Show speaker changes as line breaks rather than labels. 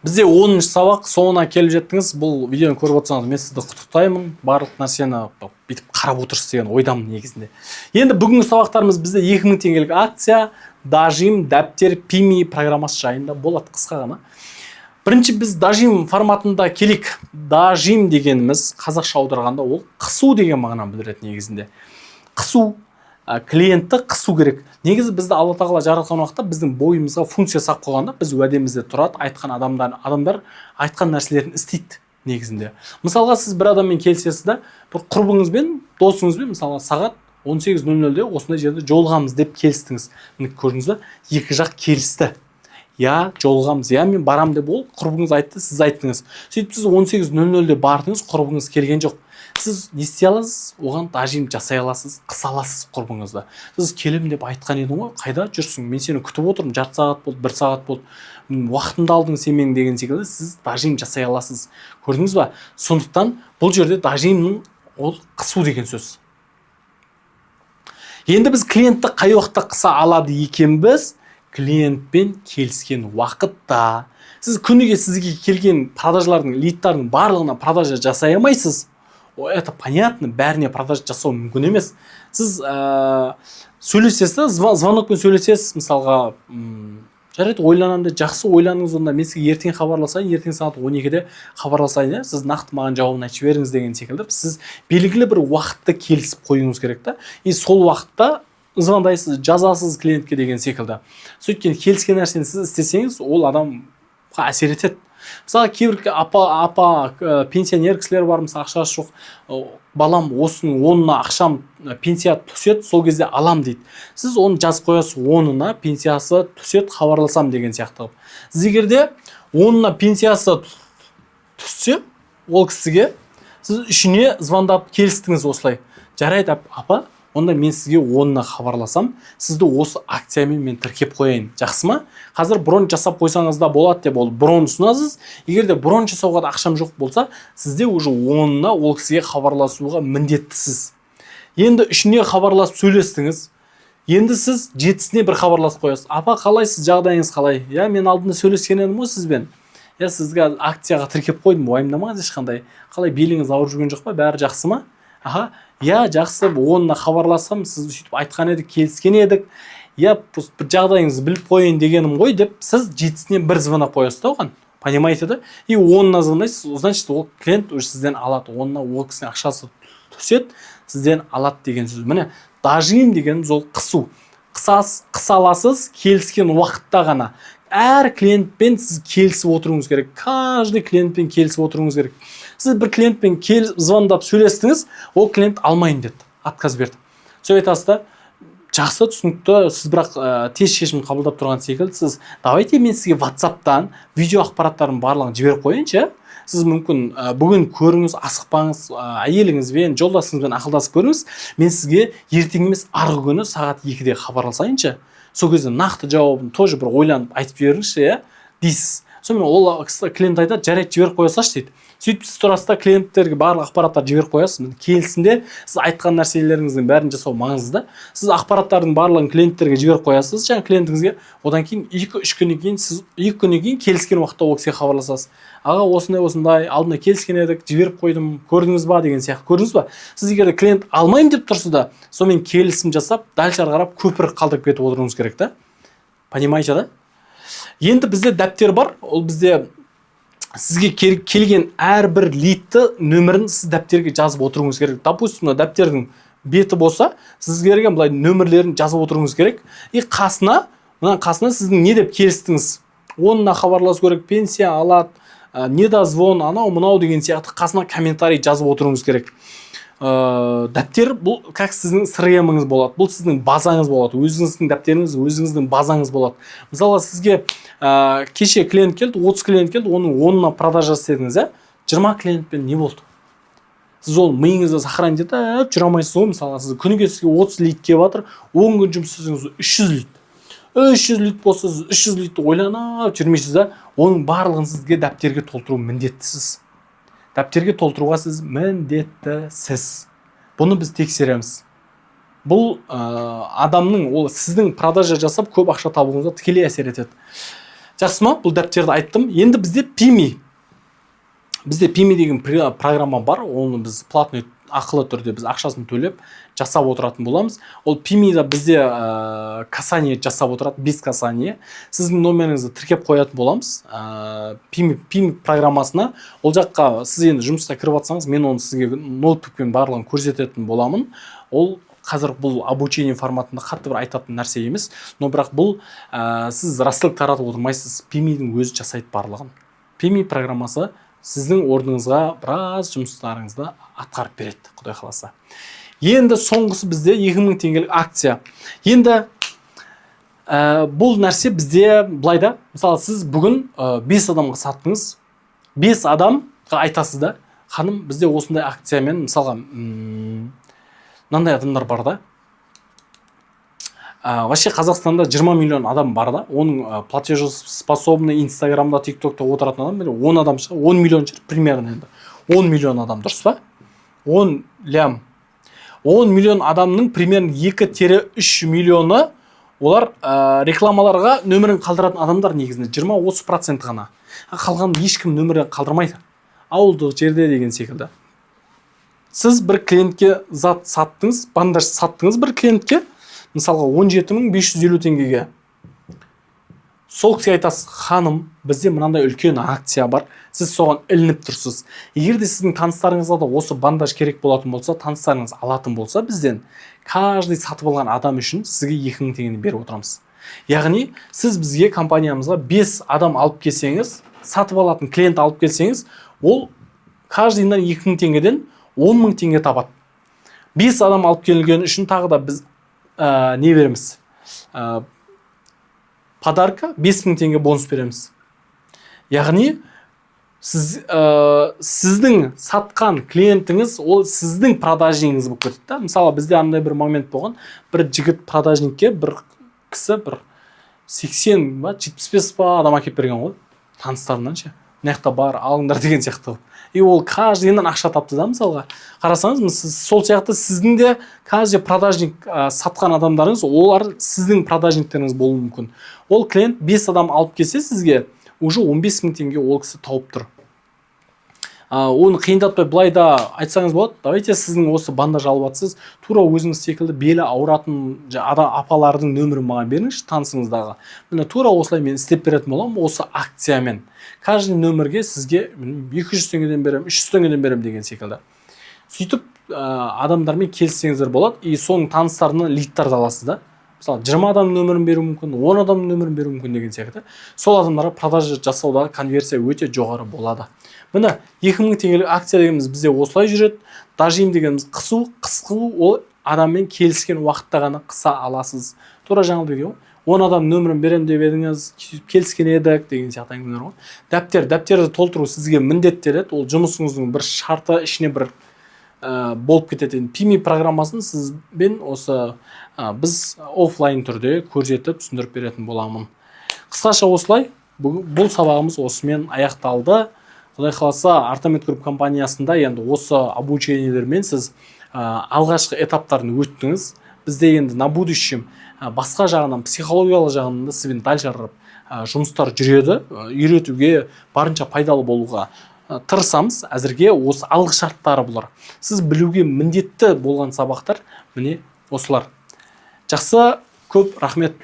Бізде 10-шы сабақ соңына келіп жеттіңіз. Бұл видеоны көріп отырсаңыз, мен сізді құттықтаймын. Барлық нәрсені бүйтіп қарап отырсыз деген ойдамын негізінде. Енді бүгінгі сабақтарымыз бізде 2000 теңгелік акция, дажим, дәптер, пими программасы жайында болады қысқа ғана. Бірінші біз дажим форматында келік. Дажим дегеніміз қазақша аударғанда ол қысу деген мағынаны білдіреді негізінде. Қысу, клиентті қысу керек. Негізі бізді Алла тағала жаратқан уақытта біздің бойымызға функция сақ қойғанда біз уәдемізде тұрады, айтқан адамдар айтқан нәрселерін істейді негізінде. Мысалға сіз бір адаммен келісесіз да, бір құрбыңызбен, досыңызбен мысалға сағат 18:00-де осындай жерде жолығамыз деп келістіңіз. Міне көрдіңіз бе? Екі жақ келісті. Я, жолығамыз, я мен барам деп ол құрбыңыз айтты, сіз айттыңыз. Сөйтіп сіз 18:00-де бардыңыз, құрбыңыз келген жоқ. Сіз не істей аласыз? Оған дажим жасай аласыз, қыса аласыз құрбыңызды. Сіз келем деп айтқан едің ғой, қайда жүрсің? Мен сені күтіп отырмын, жарты сағат болды, 1 сағат болды. Уақытыңды алдың сен менің деген секілді сіз дажим жасай аласыз. Көрдіңіз ба? Сондықтан бұл жерде дажимнің ол қысу деген сөз. Енді біз клиентті қай уақытта қыса алады екенбіз? Клиентпен келіскен уақытта. Сіз күніге сізге келген продажалардың, лидтардың барлығына продажа жасай алмайсыз. Это понятно, бәріне продажа жасау мүмкін емес. Сіз сөйлесесіз, звонокпен сөйлесесіз, мысалға, жарайды, ойланамын деп жақсы ойланыңыз, онда мен сізге ертең хабарласайын, ертең сағат 12-де хабарласайын, сіз нақты маған жауабын айтып беріңіз деген секілді. Сіз белгілі бір уақытты келісіп қоюыңыз керек та. И сол уақытта звондайсыз, жазасыз клиентке деген секілді. Сөйткен келіскен нәрсені сіз істесеңіз, ол адамға әсер етеді. Мысалы, кейбір апа пенсионер кісілер бар, мысалы, ақшасы жоқ, балам осының 10-на ақшам пенсия түседі, сол кезде алам дейді. Сіз оны жазып қоясыз, 10-на пенсиясы түседі, хабарласам деген сияқты. Сіз егерде 10-на пенсиясы түссе, ол кісіге сіз үшіне звондап келістіңіз осылай. Жарайды, апа, онда мен сізге 10-на хабарласам, сізді осы акциямен мен тіркеп қояйын. Жақсы ма? Қазір бронь жасап қойсаңыз да болады деп ол бронь ұсынасыз. Егер де бронь жасауға да ақшам жоқ болса, сізде уже 10-на ол кісіге хабарласуға міндеттісіз. Енді үшіне хабарласып сөйлестіңіз. Енді сіз 7-сіне бір хабарласып қоясыз. Апа, қалайсыз, жағдайыңыз қалай? Я, мен алдында сөйлескен едім ғой сізбен. Я, сізге акцияға тіркеп қойдым, уайымдамаңыз ешқандай. Қалай, беліңіз ауырып жүрген жоқ па? Бәрі жақсы ма? Аха, я, жақсы, 10-на хабарласам, сіз сөйтіп айтқан едік, келіскен едік. Я, бір жағдайыңызды біліп қойын дегенім ғой деп, сіз 7-сіне бір звонок қоясыз да оған. Понимаете да? И 10-на звондайсыз, значит, ол клиент уже сізден алады. 10-на ол кісінің ақшасы түседі, сізден алады деген сөз. Міне, дажим дегеніміз ол қысу. Қыса аласыз, келіскен уақытта ғана. Әр клиентпен сіз келісіп отыруыңыз керек. Каждый клиентпен келісіп отыруыңыз керек. Сіз бір клиентпен звондап сөйлестіңіз, ол клиент алмайын деді, отказ берді. Сөй айтасыз да, жақсы, түсінікті, сіз бірақ тез шешім қабылдап тұрған секілді, сіз давайте мен сізге WhatsApp-тан видео ақпараттарын барлығын жіберіп қойыншы. Сіз мүмкін бүгін көріңіз, асықпаңыз, әйеліңізбен, жолдасыңызбен ақылдасып көріңіз. Мен сізге ертең емес арғы күні сағат 2-де хабарласайыншы. Сол кезде нақты жауабын тоже бір ойланып айтып беріңізші, дейсіз. Сонымен ол клиент айтады, жарайды, жіберіп қоя салшы дейді. Сөйтіп сіз тұрасыз да клиенттерге барлық ақпараттарды жіберіп қоясыз. Келісімде сіз айтқан нәрселеріңіздің бәрін жасау маңызды. Сіз ақпараттардың барлығын клиенттерге жіберіп қоясыз, жаңа клиентіңізге. Одан кейін 2-3 күннен кейін сіз 2 күннен кейін келіскен уақытта ол кісіге хабарласасыз. Аға, осындай алдында келіскен едік, жіберіп қойдым, көрдіңіз ба деген сияқты. Көрдіңіз ба? Сіз егер клиент алмаймын деп тұрсыз да, сонымен келісім жасап, дальше қарап көпір қалдырып кетіп отыруыңыз керек та. Понимаете да? Енді бізде дәптер бар. Ол бізде сізге келген әрбір лидті нөмірін сіз дәптерге жазып отыруыңыз керек. Допустим, дәптердің беті болса, сізге келген бұлай нөмірлерін жазып отыруыңыз керек. И қасына сіздің не деп келістіңіз? 10-на хабарласу керек, пенсия алады, недозвон, анау мынау деген сияқты қасына комментарий жазып отыруыңыз керек. Дәптер бұл как сіздің CRM-іңіз болады. Бұл сіздің базаңыз болады. Өзіңіздің дәптеріңіз, өзіңіздің базаңыз болады. Мысалы, сізге кеше клиент келді, 30 клиент келді, оның 10-на продажа істедіңіз, 20 клиентпен не болды? Сіз ол миыңызда сохранить етіп жүре алмайсыз ғой. Мысалы, сіз күніге сізге 30 лид келіп жатыр, 10 күн жұмыс істесеңіз 300 лид. 300 лид болса, сіз 300 лидті ойланып жүрмейсіз да, оның барлығын сізге дәптерге толтыру міндеттісіз. Дәптерге толтыруға сіз міндеттісіз. Бұны біз тексереміз. Бұл адамның, ол сіздің продажа жасап көп ақша табуыңызға тікелей әсер етеді. Жақсы ма? Бұл дәптерді айттым. Енді бізде Pimi деген программа бар. Оны біз платный ақылы түрде біз ақшасын төлеп жасап отыратын боламыз. Ол Pimi'да бізде касание жасап отырады, без касание. Сіздің номеріңізді тіркеп қоятын боламыз. Pimi программасына. Ол жаққа сіз енді жұмысқа кіріп жатсаңыз, мен оны сізге ноутбукпен барлығын көрсететін боламын. Ол қазір бұл обучение форматында қатты бір айтатын нәрсе емес, но бірақ бұл сіз рассылка таратып отырмайсыз. Pimi'дің өзі жасайды барлығын. Pimi программасы сіздің орныңызға біраз жұмыстарыңызды атқарып береді, Құдай қаласа. Енді соңғысы бізде 2000 теңгелік акция. Енді бұл нәрсе бізде былайда, мысалы сіз бүгін 5 адамға саттыңыз, 5 адамға айтасыз да, ханым, бізде осындай акциямен, мысалға, мынандай адамдар бар да. Вообще Қазақстанда 20 миллион адам бар да, оның платежеспособный Инстаграмда, ТикТокта отыратын адам 10 адам шығар, 10 миллион шығар, примерно енді. 10 миллион адам, дұрыс па? 10 миллион адамның примерно 2-3 миллионы олар рекламаларға нөмірін қалдыратын адамдар негізінде 20-30% ғана. Қалған ешкім нөмірін қалдырмайды. Ауылдық жерде деген секілді. Сіз бір клиентке зат саттыңыз, бандаж саттыңыз бір клиентке, мысалға 17.550 теңгеге. Сол кісіге айтасыз, ханым, бізде мынандай үлкен акция бар, сіз соған ілініп тұрсыз. Егер де сіздің таныстарыңызға да осы бандаж керек болатын болса, таныстарыңыз алатын болса, бізден каждый сатып алған адам үшін сізге 2000 теңгені беріп отырамыз. Яғни, сіз бізге компаниямызға 5 адам алып келсеңіз, сатып алатын клиент алып келсеңіз, ол каждыйынан 2000 теңгеден 10 000 теңге табады. 5 адам алып келген үшін тағы да біз не береміз? Подарка 5000 теңге бонус береміз. Яғни, сіздің сатқан клиентіңіз, ол сіздің продажнигіңіз болып кетті. Мысалы, бізде андай бір момент болған, бір жігіт продажникке, бір кісі, бір 80-75 адам әкеп берген ғой, таныстарынан ше. Мынаяқта бар, алыңдар деген сияқты. И ол каждыйынан ақша тапты да, мысалға. Қарасаңыз, сол сияқты сіздің де каждый продажник сатқан адамдарыңыз, олар сіздің продажниктеріңіз болуы мүмкін. Ол клиент 5 адам алып келсе сізге, уже 15 000 теңге ол кісі тауып тұр. Оны қиындатпай былайда айтсаңыз болады, давайте сіздің осы бандаж алып жатсыз, тура өзіңіз секілді белі ауыратын апалардың нөмірін маған беріңізші, танысыңыздағы. Міне тура осылай мен істеп беретін боламын осы акциямен. Каждый нөмірге сізге 200 теңгеден берем, 300 теңгеден берем деген секілді. Сөйтіп адамдармен келіссеңіздер болады, и соның таныстарынан лидтарды аласыз да. Мысалы 20 адам нөмірін беру мүмкін, 10 адам нөмірін беру мүмкін деген сияқты. Сол адамдарға продажа жасаудағы конверсия өте жоғары болады. Міне 2000 теңгелік акция дегеніміз бізде осылай жүреді. Дажим дегеніміз қысқы, ол адаммен келіскен уақытта ғана қыса аласыз. Тура жаңыл деген ғой. 10 адам нөмірін берем деп едіңіз, келіскен едік деген сияқты әңгімелер ғой. Дәптерді толтыру сізге міндеттеледі. Ол жұмысыңыздың бір шарты ішіне бір болып кетеді. Pimi программасын сізбен осы біз офлайн түрде көрсетіп түсіндіріп беретін боламын. Қысқаша осылай, бұл сабағымыз осымен аяқталды. Құдай қаласа, Артамед Group компаниясында енді осы обучениелермен сіз алғашқы этаптарын өттіңіз. Бізде енді на будущем басқа жағынан, психологиялық жағынан да сізбен дальше жұмыстар жүреді. Үйретуге, барынша пайдалы болуға тырысамыз. Әзірге осы алғы шарттары бұлар. Сіз білуге міндетті болған сабақтар міне осылар. Жақсы, көп рахмет.